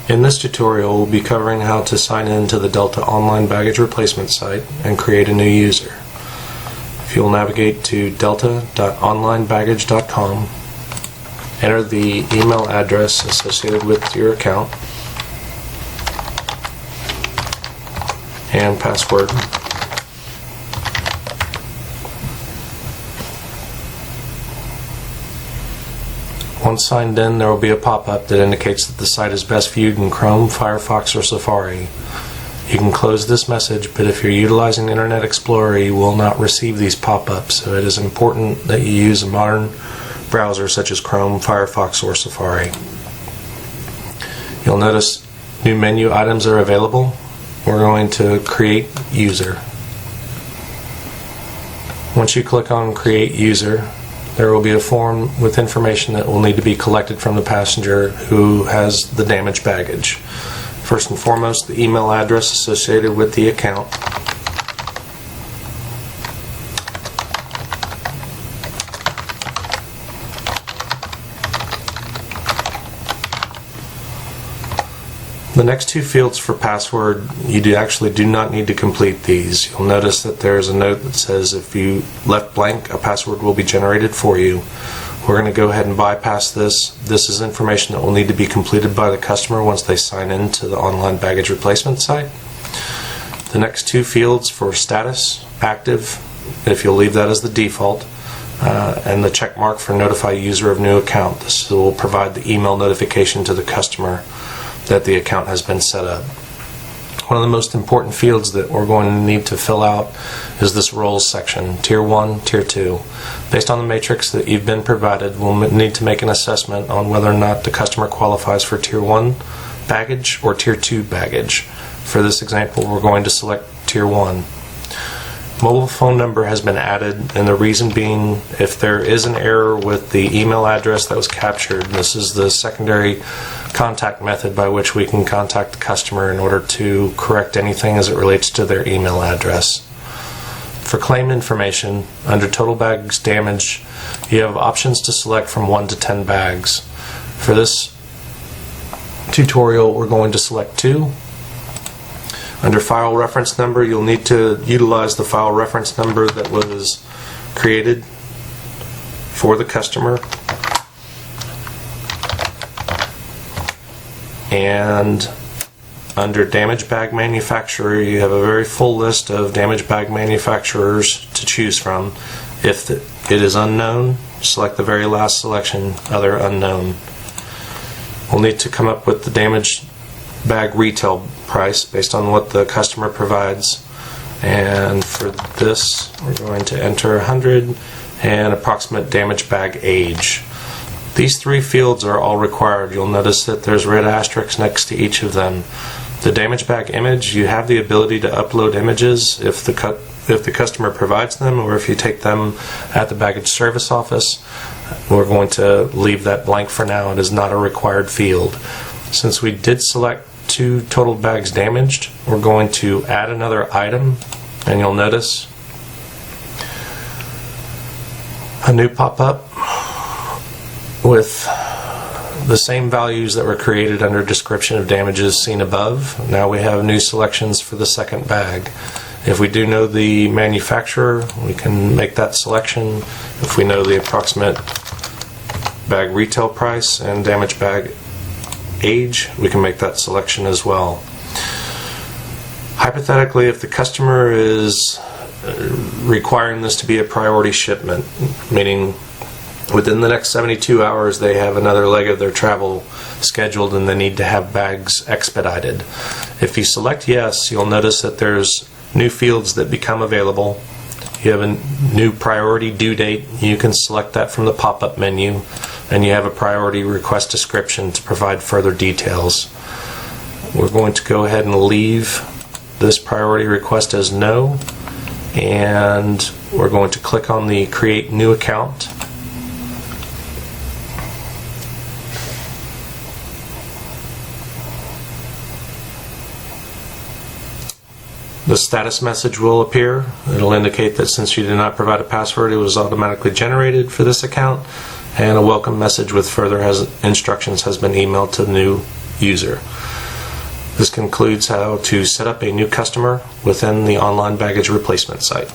In this tutorial, we'll be covering how to sign in to the Delta Online Baggage Replacement site and create a new user. If you'll navigate to delta.onlinebaggage.com, enter the email address associated with your account and password. Once signed in, there will be a pop-up that indicates that the site is best viewed in Chrome, Firefox, or Safari. You can close this message, but if you're utilizing Internet Explorer, you will not receive these pop-ups, so it is important that you use a modern browser such as Chrome, Firefox, or Safari. You'll notice new menu items are available. We're going to create user. Once you click on create user, there will be a form with information that will need to be collected from the passenger who has the damaged baggage. First and foremost, the email address associated with the account. The next two fields for password, you actually do not need to complete these. You'll notice that there's a note that says if you left blank, a password will be generated for you. We're going to go ahead and bypass this. This is information that will need to be completed by the customer once they sign in to the online baggage replacement site. The next two fields for status, active, if you'll leave that as the default, and the check mark for notify user of new account. This will provide the email notification to the customer that the account has been set up. One of the most important fields that we're going to need to fill out is this roles section, Tier 1, Tier 2. Based on the matrix that you've been provided, we'll need to make an assessment on whether or not the customer qualifies for Tier 1 baggage or Tier 2 baggage. For this example, we're going to select Tier 1. Mobile phone number has been added, and the reason being, if there is an error with the email address that was captured, this is the secondary contact method by which we can contact the customer in order to correct anything as it relates to their email address. For claim information, under total bags damaged, you have options to select from 1 to 10 bags. For this tutorial, we're going to select 2. Under file reference number, you'll need to utilize the file reference number that was created for the customer. And under damaged bag manufacturer, you have a very full list of damaged bag manufacturers to choose from. If it is unknown, select the very last selection, other unknown. We'll need to come up with the damaged bag retail price based on what the customer provides, and for this we're going to enter 100 and approximate damaged bag age. These three fields are all required. You'll notice that there's red asterisks next to each of them. The damaged bag image, you have the ability to upload images if the customer provides them, or if you take them at the baggage service office. We're going to leave that blank for now. It is not a required field. Since we did select 2 total bags damaged, we're going to add another item, and you'll notice a new pop-up with the same values that were created under description of damages seen above. Now we have new selections for the second bag. If we do know the manufacturer, we can make that selection. If we know the approximate bag retail price and damaged bag age, we can make that selection as well. Hypothetically, if the customer is requiring this to be a priority shipment, meaning within the next 72 hours they have another leg of their travel scheduled and they need to have bags expedited. If you select yes, you'll notice that there's new fields that become available. You have a new priority due date. You can select that from the pop-up menu, and you have a priority request description to provide further details. We're going to go ahead and leave this priority request as no, and we're going to click on the create new account. The status message will appear. It'll indicate that since you did not provide a password, it was automatically generated for this account, and a welcome message with further instructions has been emailed to the new user. This concludes how to set up a new customer within the online baggage replacement site.